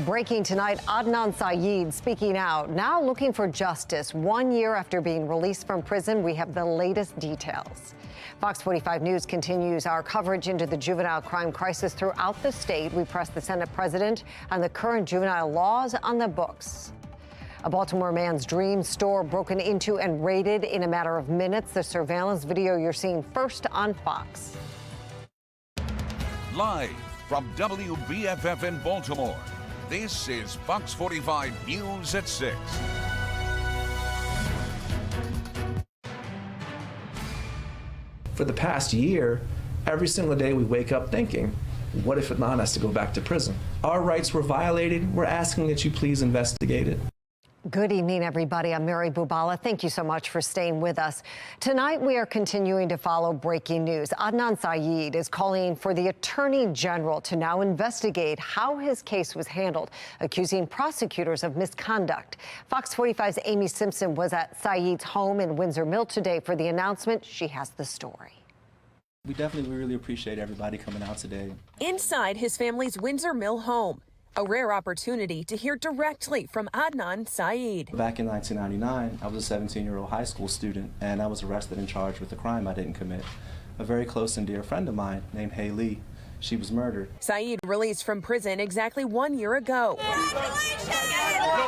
Breaking tonight, Adnan Syed speaking out, now looking for justice. 1 year after being released from prison, we have the latest details. Fox 45 News continues our coverage into the juvenile crime crisis throughout the state. We press the Senate president on the current juvenile laws on the books. A Baltimore man's dream store broken into and raided in a matter of minutes. The surveillance video you're seeing first on Fox. Live from WBFF in Baltimore, this is Fox 45 News at 6. For the past year, every single day we wake up thinking, what if Adnan has to go back to prison? Our rights were violated. We're asking that you please investigate it. Good evening, everybody. I'm Mary Bubala. Thank you so much for staying with us. Tonight, we are continuing to follow breaking news. Adnan Syed is calling for the Attorney General to now investigate how his case was handled, accusing prosecutors of misconduct. Fox 45's Amy Simpson was at Syed's home in Windsor Mill today for the announcement. She has the story. We definitely really appreciate everybody coming out today. Inside his family's Windsor Mill home, a rare opportunity to hear directly from Adnan Syed. Back in 1999, I was a 17-year-old high school student, and I was arrested and charged with a crime I didn't commit. A very close and dear friend of mine named Haley, she was murdered. Syed released from prison exactly 1 year ago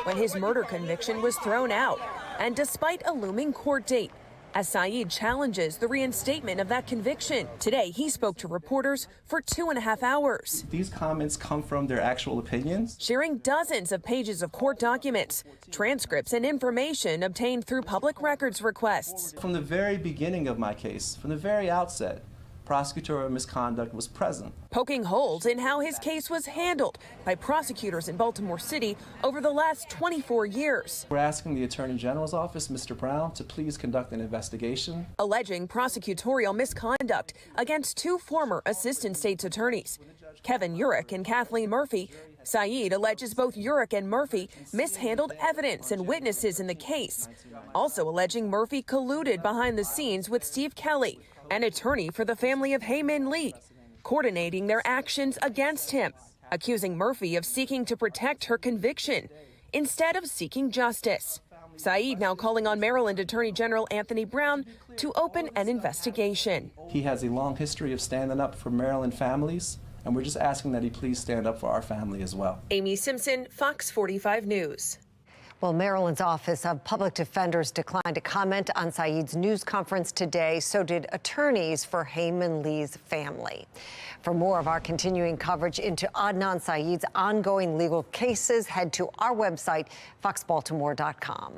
when his murder conviction was thrown out, and despite a looming court date, as Syed challenges the reinstatement of that conviction. Today, he spoke to reporters for 2.5 hours. These comments come from their actual opinions, sharing dozens of pages of court documents, transcripts, and information obtained through public records requests. From the very beginning of my case, from the very outset, prosecutorial misconduct was present, poking holes in how his case was handled by prosecutors in Baltimore City over the last 24 years. We're asking the Attorney General's office, Mr. Brown, to please conduct an investigation, alleging prosecutorial misconduct against two former assistant state's attorneys, Kevin Urich and Kathleen Murphy. Syed alleges both Urich and Murphy mishandled evidence and witnesses in the case, also alleging Murphy colluded behind the scenes with Steve Kelly, an attorney for the family of Hae-Min Lee, coordinating their actions against him, accusing Murphy of seeking to protect her conviction instead of seeking justice. Syed now calling on Maryland Attorney General Anthony Brown to open an investigation. He has a long history of standing up for Maryland families, and we're just asking that he please stand up for our family as well. Amy Simpson, Fox 45 News. Well, Maryland's Office of Public Defenders declined to comment on Syed's news conference today. So did attorneys for Hae-Min Lee's family. For more of our continuing coverage into Adnan Syed's ongoing legal cases, head to our website, foxbaltimore.com.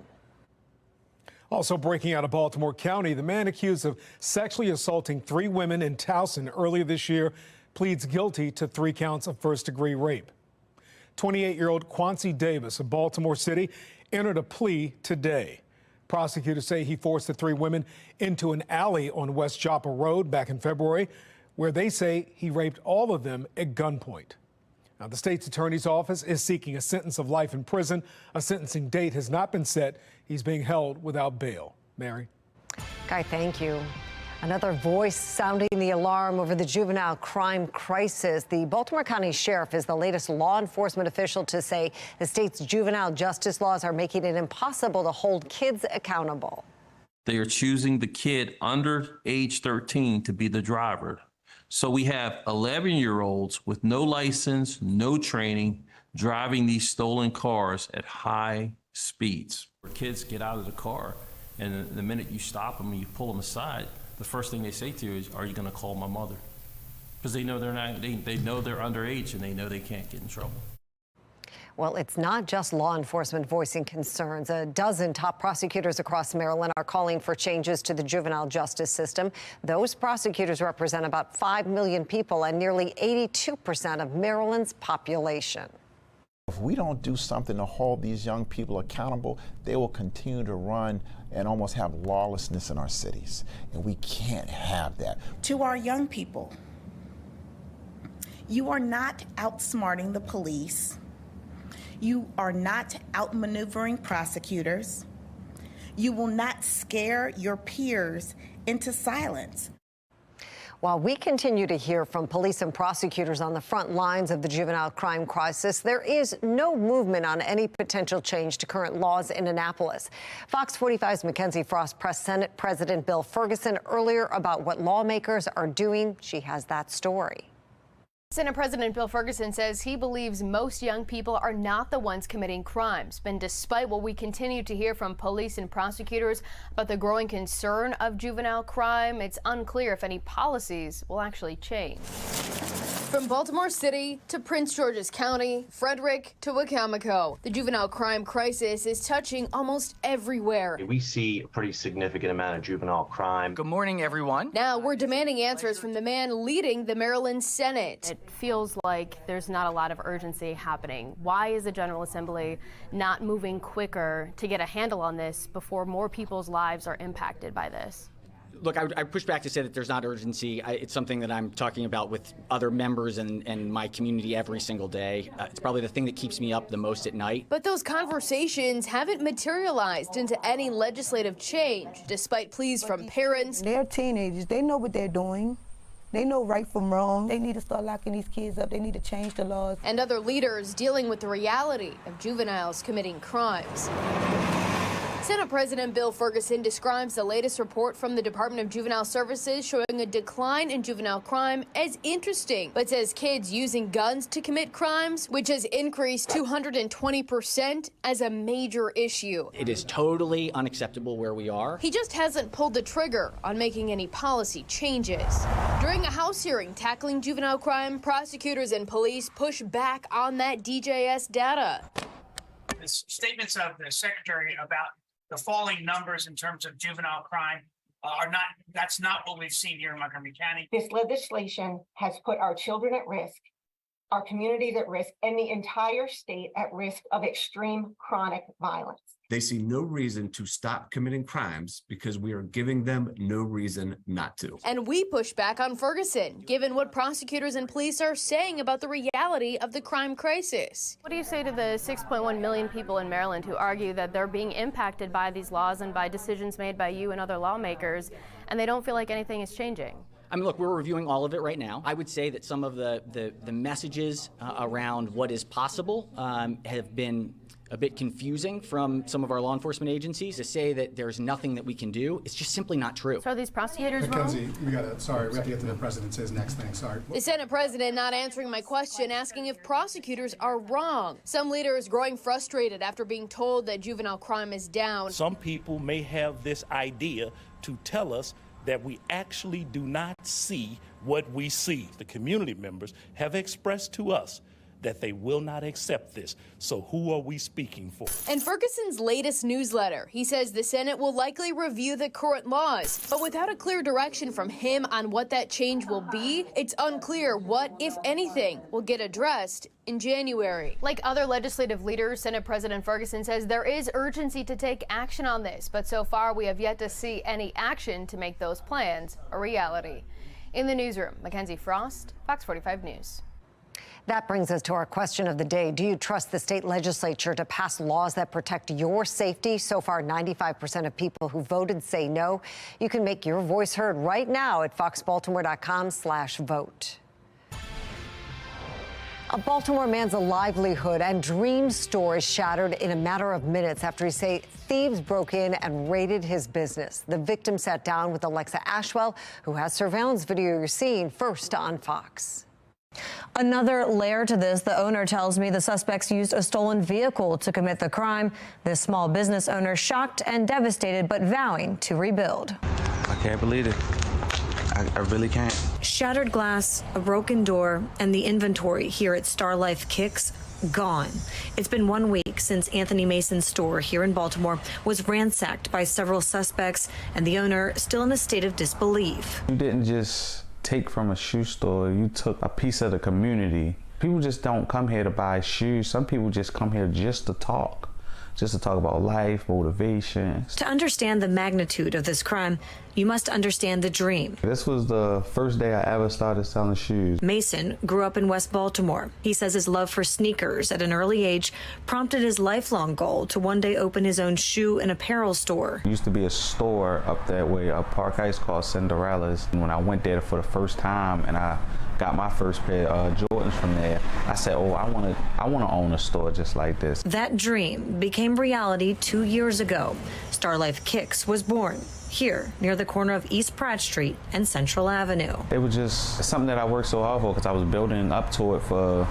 Also breaking out of Baltimore County, the man accused of sexually assaulting 3 women in Towson earlier this year pleads guilty to 3 counts of first-degree rape. 28-year-old Quancy Davis of Baltimore City entered a plea today. Prosecutors say he forced the 3 women into an alley on West Joppa Road back in February, where they say he raped all of them at gunpoint. Now, the state's attorney's office is seeking a sentence of life in prison. A sentencing date has not been set. He's being held without bail. Mary? Guy, thank you. Another voice sounding the alarm over the juvenile crime crisis. The Baltimore County Sheriff is the latest law enforcement official to say the state's juvenile justice laws are making it impossible to hold kids accountable. They are choosing the kid under age 13 to be the driver. So we have 11-year-olds with no license, no training, driving these stolen cars at high speeds. Kids get out of the car, and the minute you stop them and you pull them aside, the first thing they say to you is, "Are you going to call my mother?" Because they know they're not. They know they're underage, and they know they can't get in trouble. Well, it's not just law enforcement voicing concerns. A dozen top prosecutors across Maryland are calling for changes to the juvenile justice system. Those prosecutors represent about 5 million people and nearly 82% of Maryland's population. If we don't do something to hold these young people accountable, they will continue to run and almost have lawlessness in our cities. And we can't have that. To our young people, you are not outsmarting the police. You are not outmaneuvering prosecutors. You will not scare your peers into silence. While we continue to hear from police and prosecutors on the front lines of the juvenile crime crisis, there is no movement on any potential change to current laws in Annapolis. Fox 45's Mackenzie Frost pressed Senate President Bill Ferguson earlier about what lawmakers are doing. She has that story. Senate President Bill Ferguson says he believes most young people are not the ones committing crimes. And despite what we continue to hear from police and prosecutors about the growing concern of juvenile crime, it's unclear if any policies will actually change. From Baltimore City to Prince George's County, Frederick to Wicomico, the juvenile crime crisis is touching almost everywhere. We see a pretty significant amount of juvenile crime. Good morning, everyone. Now we're demanding answers from the man leading the Maryland Senate. It feels like there's not a lot of urgency happening. Why is the General Assembly not moving quicker to get a handle on this before more people's lives are impacted by this? Look, I push back to say that there's not urgency. It's something that I'm talking about with other members and my community every single day. It's probably the thing that keeps me up the most at night. But those conversations haven't materialized into any legislative change, despite pleas from parents. They're teenagers. They know what they're doing. They know right from wrong. They need to start locking these kids up. They need to change the laws. And other leaders dealing with the reality of juveniles committing crimes. Senate President Bill Ferguson describes the latest report from the Department of Juvenile Services showing a decline in juvenile crime as interesting, but says kids using guns to commit crimes, which has increased 220%, as a major issue. It is totally unacceptable where we are. He just hasn't pulled the trigger on making any policy changes. During a House hearing tackling juvenile crime, prosecutors and police push back on that DJS data. The statements of the Secretary about the falling numbers in terms of juvenile crime that's not what we've seen here in Montgomery County. This legislation has put our children at risk, our communities at risk, and the entire state at risk of extreme chronic violence. They see no reason to stop committing crimes because we are giving them no reason not to. And we push back on Ferguson, given what prosecutors and police are saying about the reality of the crime crisis. What do you say to the 6.1 million people in Maryland who argue that they're being impacted by these laws and by decisions made by you and other lawmakers, and they don't feel like anything is changing? I mean, look, we're reviewing all of it right now. I would say that some of the messages around what is possible have been a bit confusing from some of our law enforcement agencies. To say that there's nothing that we can do, it's just simply not true. So are these prosecutors Mackenzie, wrong? we have to get to the president. His next thing, sorry. The Senate president not answering my question, asking if prosecutors are wrong. Some leaders growing frustrated after being told that juvenile crime is down. Some people may have this idea to tell us that we actually do not see what we see. The community members have expressed to us that they will not accept this. So who are we speaking for? In Ferguson's latest newsletter, he says the Senate will likely review the current laws, but without a clear direction from him on what that change will be, it's unclear what, if anything, will get addressed in January. Like other legislative leaders, Senate President Ferguson says there is urgency to take action on this, but so far we have yet to see any action to make those plans a reality. In the newsroom, Mackenzie Frost, Fox 45 News. That brings us to our question of the day. Do you trust the state legislature to pass laws that protect your safety? So far, 95% of people who voted say no. You can make your voice heard right now at foxbaltimore.com/vote. A Baltimore man's livelihood and dream store is shattered in a matter of minutes after he say thieves broke in and raided his business. The victim sat down with Alexa Ashwell, who has surveillance video you're seeing first on Fox. Another layer to this, the owner tells me the suspects used a stolen vehicle to commit the crime. This small business owner shocked and devastated, but vowing to rebuild. I can't believe it. I really can't. Shattered glass, a broken door, and the inventory here at Starlife Kicks gone. It's been 1 week since Anthony Mason's store here in Baltimore was ransacked by several suspects, and the owner still in a state of disbelief. You didn't just take from a shoe store, you took a piece of the community. People just don't come here to buy shoes. Some people just come here just to talk. just to talk about life, motivation. To understand the magnitude of this crime, you must understand the dream. This was the first day I ever started selling shoes. Mason grew up in West Baltimore. He says his love for sneakers at an early age prompted his lifelong goal to one day open his own shoe and apparel store. There used to be a store up that way, a Park Ice called Cinderella's. And when I went there for the first time and I got my first pair of Jordans from there, I said, oh, I want to own a store just like this. That dream became reality 2 years ago. Starlife Kicks was born here near the corner of East Pratt Street and Central Avenue. It was just something that I worked so hard for because I was building up to it for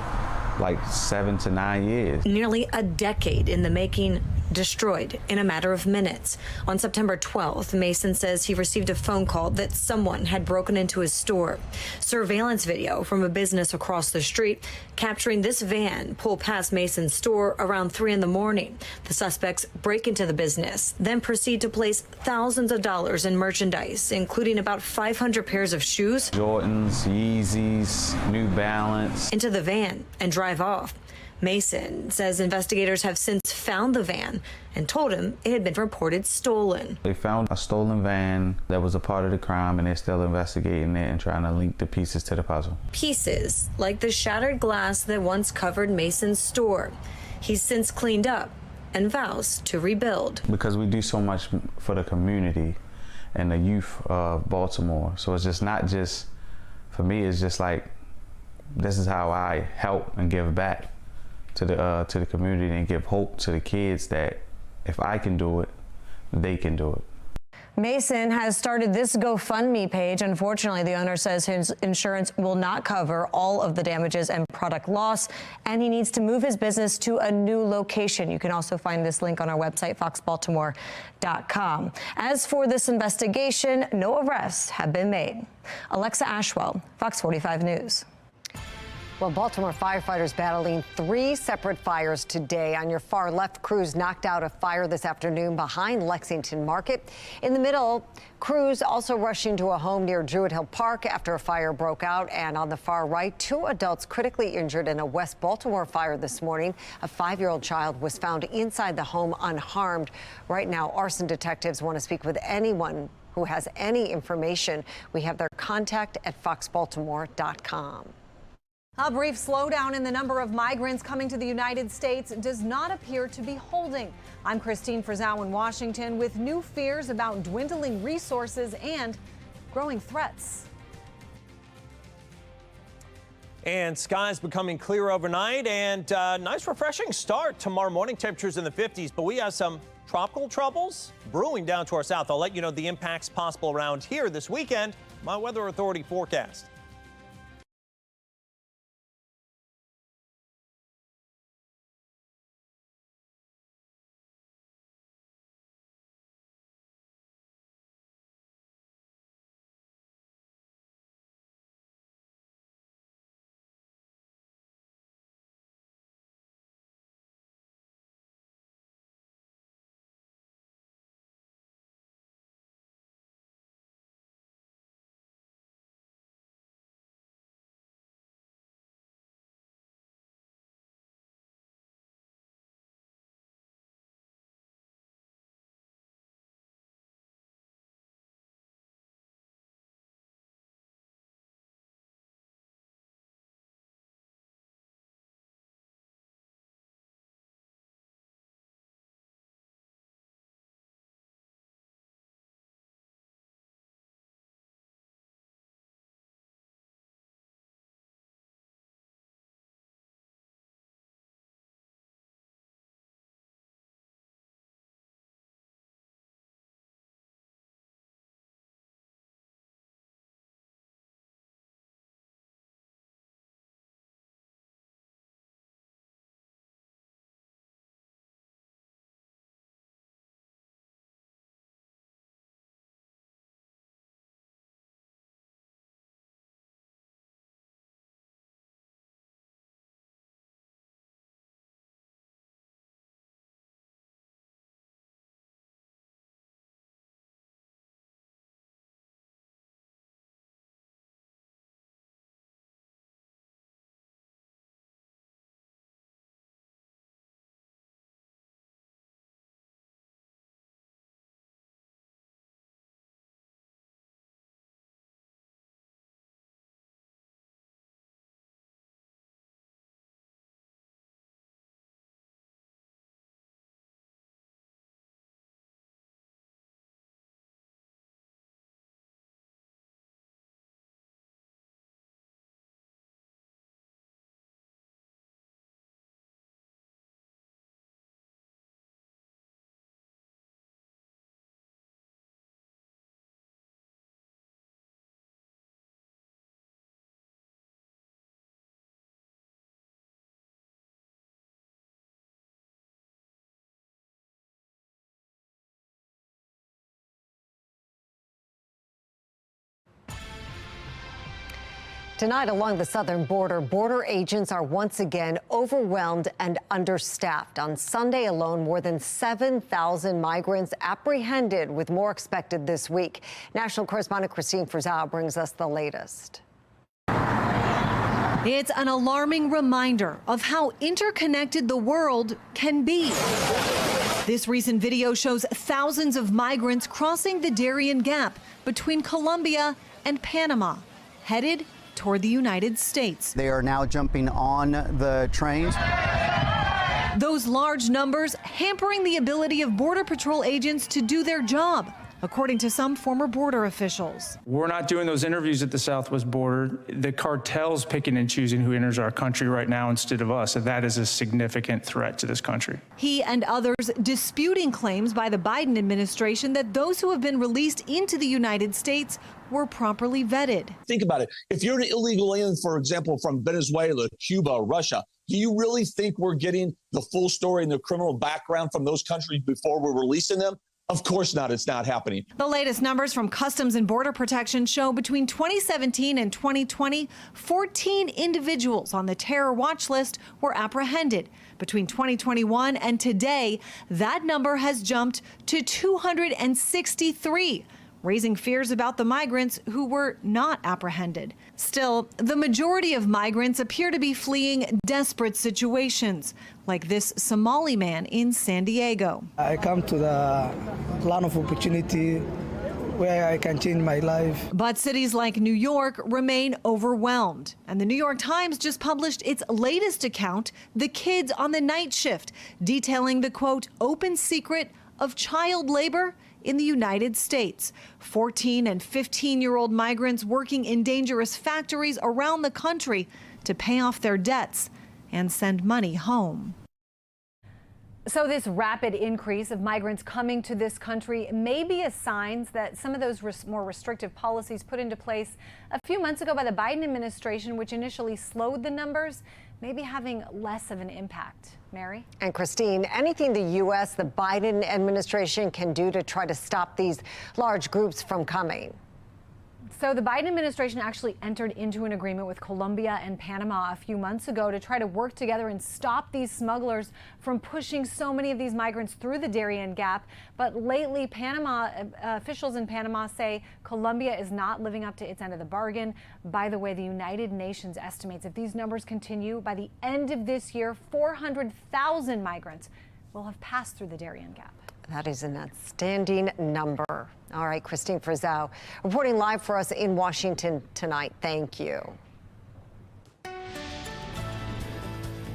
like 7 to 9 years. Nearly a decade in the making, destroyed in a matter of minutes. On September 12th, Mason says he received a phone call that someone had broken into his store. Surveillance video from a business across the street capturing this van pull past Mason's store around 3 in the morning. The suspects break into the business, then proceed to place thousands of dollars in merchandise, including about 500 pairs of shoes, Jordans, Yeezys, New Balance, into the van and drive off. Mason says investigators have since found the van and told him it had been reported stolen. They found a stolen van that was a part of the crime, and they're still investigating it and trying to link the pieces to the puzzle. Pieces like the shattered glass that once covered Mason's store. He's since cleaned up and vows to rebuild. Because we do so much for the community and the youth of Baltimore. So it's just not just, for me, it's just like, this is how I help and give back to the community and give hope to the kids that if I can do it, they can do it. Mason has started this GoFundMe page. Unfortunately, the owner says his insurance will not cover all of the damages and product loss, and he needs to move his business to a new location. You can also find this link on our website, foxbaltimore.com. As for this investigation, no arrests have been made. Alexa Ashwell, Fox 45 News. Well, Baltimore firefighters battling 3 separate fires today. On your far left, crews knocked out a fire this afternoon behind Lexington Market. In the middle, crews also rushing to a home near Juvenile Park after a fire broke out. And on the far right, 2 adults critically injured in a West Baltimore fire this morning. A 5-year-old child was found inside the home unharmed. Right now, arson detectives want to speak with anyone who has any information. We have their contact at foxbaltimore.com. A brief slowdown in the number of migrants coming to the United States does not appear to be holding. I'm Christine Frizzau in Washington with new fears about dwindling resources and growing threats. And skies becoming clear overnight and nice refreshing start tomorrow morning. Temperatures in the 50s, but we have some tropical troubles brewing down to our south. I'll let you know the impacts possible around here this weekend. My Weather Authority forecast. Tonight, along the southern border, border agents are once again overwhelmed and understaffed. On Sunday alone, more than 7,000 migrants apprehended, with more expected this week. National correspondent Christine Frizzell brings us the latest. It's an alarming reminder of how interconnected the world can be. This recent video shows thousands of migrants crossing the Darien Gap between Colombia and Panama, headed toward the United States. They are now jumping on the trains. Those large numbers hampering the ability of Border Patrol agents to do their job, according to some former border officials. We're not doing those interviews at the southwest border. The cartel's picking and choosing who enters our country right now instead of us, and that is a significant threat to this country. He and others disputing claims by the Biden administration that those who have been released into the United States were properly vetted. Think about it. If you're an illegal alien, for example, from Venezuela, Cuba, Russia, do you really think we're getting the full story and the criminal background from those countries before we're releasing them? Of course not. It's not happening. The latest numbers from Customs and Border Protection show between 2017 and 2020, 14 individuals on the terror watch list were apprehended. Between 2021 and today, that number has jumped to 263. Raising fears about the migrants who were not apprehended. Still, the majority of migrants appear to be fleeing desperate situations, like this Somali man in San Diego. I come to the land of opportunity where I can change my life. But cities like New York remain overwhelmed. And the New York Times just published its latest account, The Kids on the Night Shift, detailing the, quote, open secret of child labor in the United States. 14 and 15-year-old migrants working in dangerous factories around the country to pay off their debts and send money home. So this rapid increase of migrants coming to this country may be a sign that some of those more restrictive policies put into place a few months ago by the Biden administration, which initially slowed the numbers, may be having less of an impact. Mary? And Christine, anything the U.S., the Biden administration can do to try to stop these large groups from coming? So the Biden administration actually entered into an agreement with Colombia and Panama a few months ago to try to work together and stop these smugglers from pushing so many of these migrants through the Darien Gap. But lately, officials in Panama say Colombia is not living up to its end of the bargain. By the way, the United Nations estimates if these numbers continue, by the end of this year, 400,000 migrants will have passed through the Darien Gap. That is an outstanding number. All right, Christine Frizzell reporting live for us in Washington tonight. Thank you.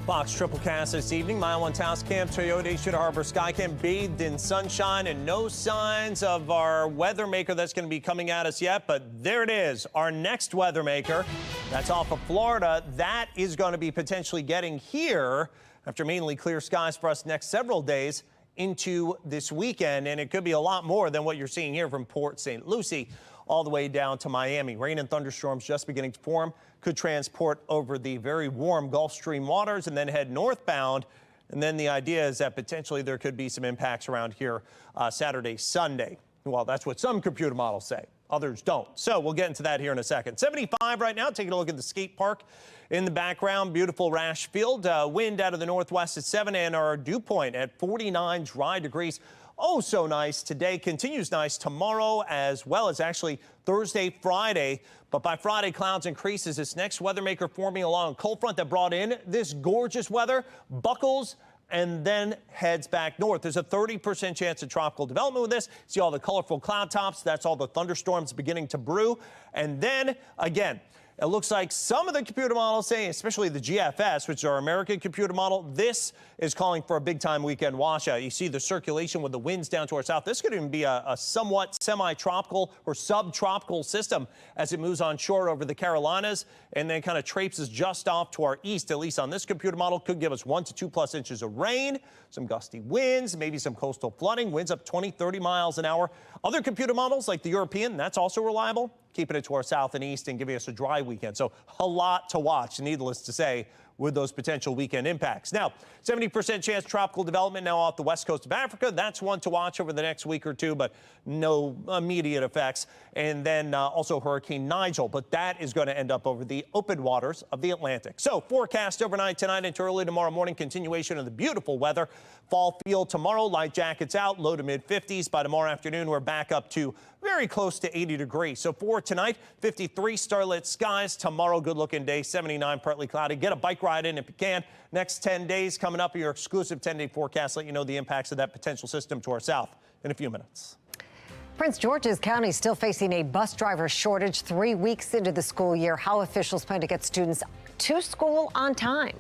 Fox Triple Cast this evening. Mile 1 Taos Camp, Toyota, Shooter Harbor Sky Camp, bathed in sunshine, and no signs of our weather maker that's going to be coming at us yet. But there it is, our next weather maker. That's off of Florida. That is going to be potentially getting here after mainly clear skies for us next several days into this weekend, and it could be a lot more than what you're seeing here from Port St. Lucie all the way down to Miami. Rain and thunderstorms just beginning to form, could transport over the very warm Gulf Stream waters and then head northbound. And then the idea is that potentially there could be some impacts around here Saturday, Sunday. Well, that's what some computer models say. Others don't. So we'll get into that here in a second. 75 right now. Taking a look at the skate park in the background. Beautiful Rash Field. Wind out of the northwest at 7, and our dew point at 49 dry degrees. Oh, so nice. Today continues nice. Tomorrow as well as actually Thursday, Friday. But by Friday, clouds increases. This next weather maker forming along a cold front that brought in this gorgeous weather buckles and then heads back north. There's a 30% chance of tropical development with this. See all the colorful cloud tops. That's all the thunderstorms beginning to brew. And then again, it looks like some of the computer models say, especially the GFS, which is our American computer model, this is calling for a big-time weekend washout. You see the circulation with the winds down to our south. This could even be a somewhat semi-tropical or subtropical system as it moves on shore over the Carolinas and then kind of traipses just off to our east, at least on this computer model. Could give us 1 to 2+ inches of rain, some gusty winds, maybe some coastal flooding, winds up 20, 30 miles an hour. Other computer models like the European, that's also reliable, keeping it to our south and east and giving us a dry weekend. So a lot to watch. Needless to say, with those potential weekend impacts. Now, 70% chance tropical development now off the west coast of Africa. That's one to watch over the next week or two, but no immediate effects. And then also Hurricane Nigel, but that is going to end up over the open waters of the Atlantic. So forecast overnight tonight into early tomorrow morning, continuation of the beautiful weather. Fall feel tomorrow, light jackets out, low to mid 50s. By tomorrow afternoon, we're back up to very close to 80 degrees. So for tonight, 53 starlit skies. Tomorrow, good looking day, 79 partly cloudy. Get a bike ride in if you can. Next 10 days coming up, your exclusive 10-day forecast. Let you know the impacts of that potential system to our south in a few minutes. Prince George's County is still facing a bus driver shortage 3 weeks into the school year. How officials plan to get students to school on time.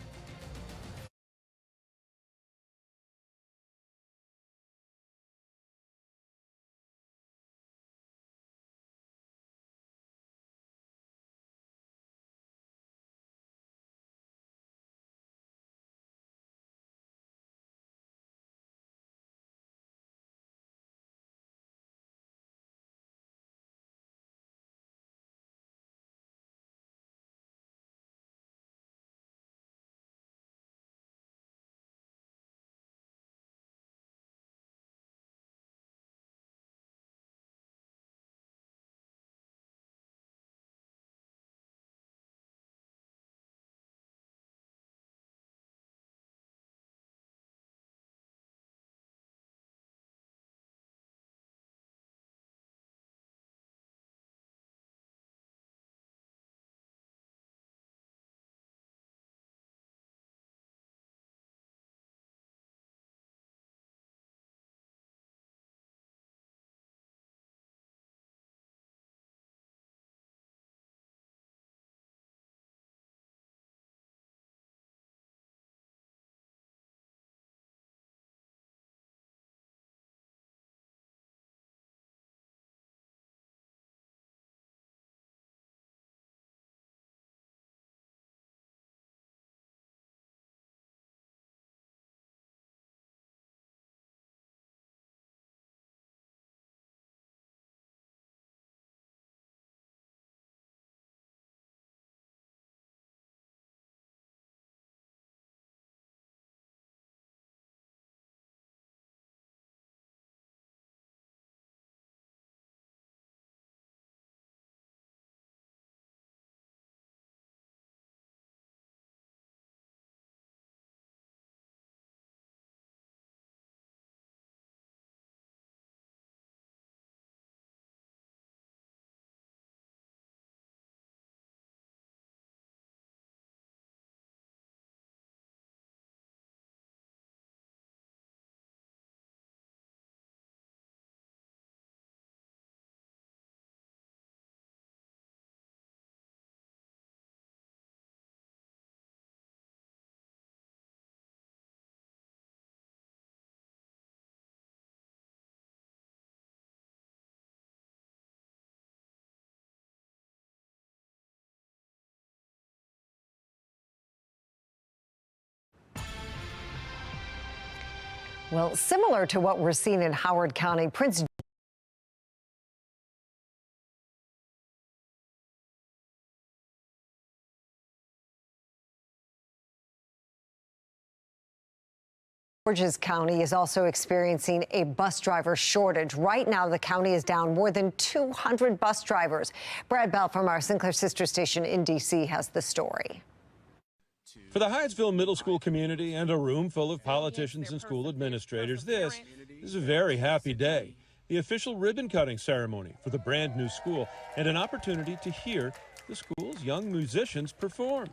Well, similar to what we're seeing in Howard County, Prince George's County is also experiencing a bus driver shortage. Right now, the county is down more than 200 bus drivers. Brad Bell from our Sinclair sister station in D.C. has the story. For the Hyattsville middle school community and a room full of politicians and school administrators, this is a very happy day. The official ribbon-cutting ceremony for the brand new school and an opportunity to hear the school's young musicians perform.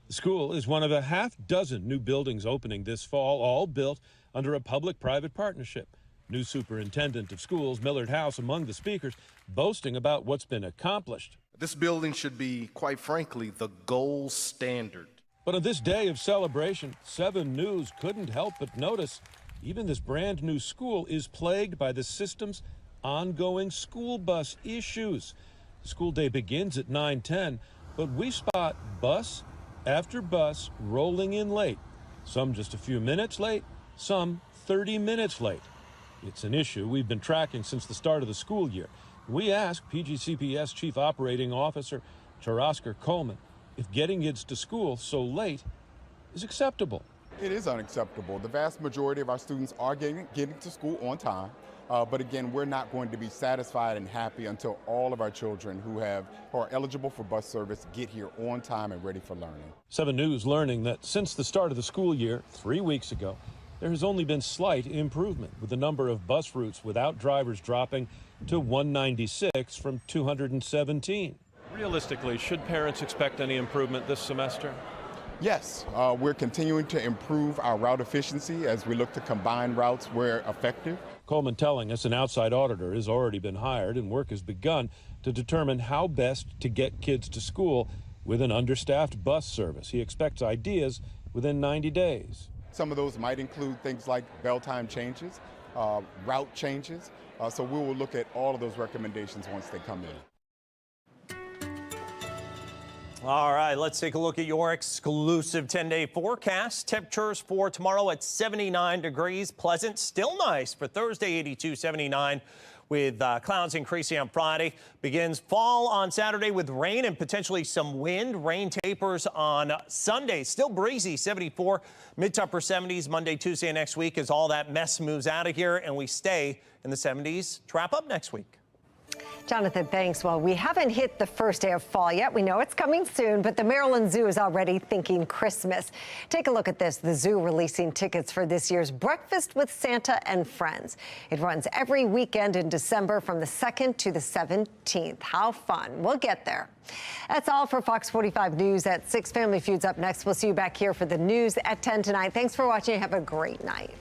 The school is one of a half-dozen new buildings opening this fall, all built under a public-private partnership. New superintendent of schools, Millard House, among the speakers, boasting about what's been accomplished. This building should be, quite frankly, the gold standard. But on this day of celebration, 7 News couldn't help but notice even this brand new school is plagued by the system's ongoing school bus issues. The school day begins at 9:10, but we spot bus after bus rolling in late, some just a few minutes late, some 30 minutes late. It's an issue we've been tracking since the start of the school year. We asked PGCPS Chief Operating Officer Oscar Coleman if getting kids to school so late is acceptable. It is unacceptable. The vast majority of our students are getting to school on time. But again, we're not going to be satisfied and happy until all of our children who are eligible for bus service get here on time and ready for learning. 7 News learning that since the start of the school year 3 weeks ago, there has only been slight improvement, with the number of bus routes without drivers dropping to 196 from 217. Realistically, should parents expect any improvement this semester? Yes, we're continuing to improve our route efficiency as we look to combine routes where effective. Coleman telling us an outside auditor has already been hired and work has begun to determine how best to get kids to school with an understaffed bus service. He expects ideas within 90 days. Some of those might include things like bell time changes, route changes. So we will look at all of those recommendations once they come in. All right, let's take a look at your exclusive 10-day forecast. Temperatures for tomorrow at 79 degrees, pleasant, still nice for Thursday, 82, 79. With clouds increasing on Friday. Begins fall on Saturday with rain and potentially some wind. Rain tapers on Sunday. Still breezy, 74. Mid to upper 70s Monday, Tuesday, and next week as all that mess moves out of here and we stay in the 70s. Wrap up next week. Jonathan, thanks. Well, we haven't hit the first day of fall yet. We know it's coming soon, but the Maryland Zoo is already thinking Christmas. Take a look at this. The zoo releasing tickets for this year's Breakfast with Santa and Friends. It runs every weekend in December from the 2nd to the 17th. How fun. We'll get there. That's all for Fox 45 News at 6. Family Feud's up next. We'll see you back here for the news at 10 tonight. Thanks for watching. Have a great night.